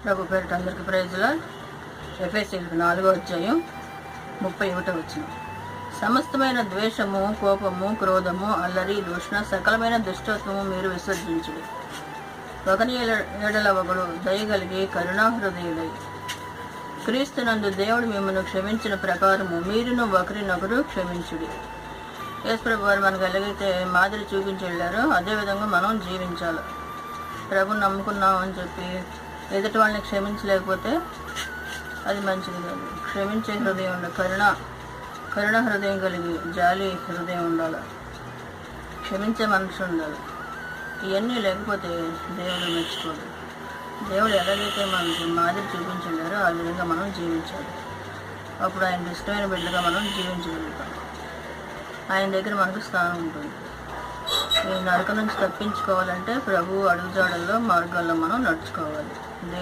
ప్రభు పేరిట అందరికీ ప్రైజ్లా. ఎఫెసీయులకు 4వ అధ్యాయం 31వ వచనం. సమస్తమైన ద్వేషము, కోపము, క్రోధము, అల్లరి, దూషణ, సకలమైన దుష్టత్వము మీరు విసర్జించుడి. ఒకని ఏడల ఒకడు దయగలిగి కరుణాహృదయుడై క్రీస్తునందు దేవుడు మిమ్మల్ని క్షమించిన ప్రకారము మీరును ఒకరినొకరు క్షమించుడి. యేసుప్రభు వారు మనకు ఎలాగైతే మాదిరి చూపించి వెళ్ళారో అదేవిధంగా మనం జీవించాలి. ప్రభుని నమ్ముకున్నాం అని చెప్పి ఎదుటి వాళ్ళని క్షమించలేకపోతే అది మంచిది కాదు. క్షమించే హృదయం ఉండాలి, కరుణ హృదయం కలిగి జాలి హృదయం ఉండాలి, క్షమించే మనసు ఉండాలి. ఇవన్నీ లేకపోతే దేవుడు మెచ్చుకోడు. దేవుడు ఎలాగైతే మనకి మాదిరి చూపించారో ఆ విధంగా మనం జీవించాలి. అప్పుడు ఆయన ఇష్టమైన బిడ్డగా మనం జీవించగలుగుతాం. ఆయన దగ్గర మనకు స్థానం ఉంటుంది. ఈ నరక నుంచి తప్పించుకోవాలంటే ప్రభు అడుగుజాడల్లో మార్గాల్లో మనం నడుచుకోవాలి. దేవుడు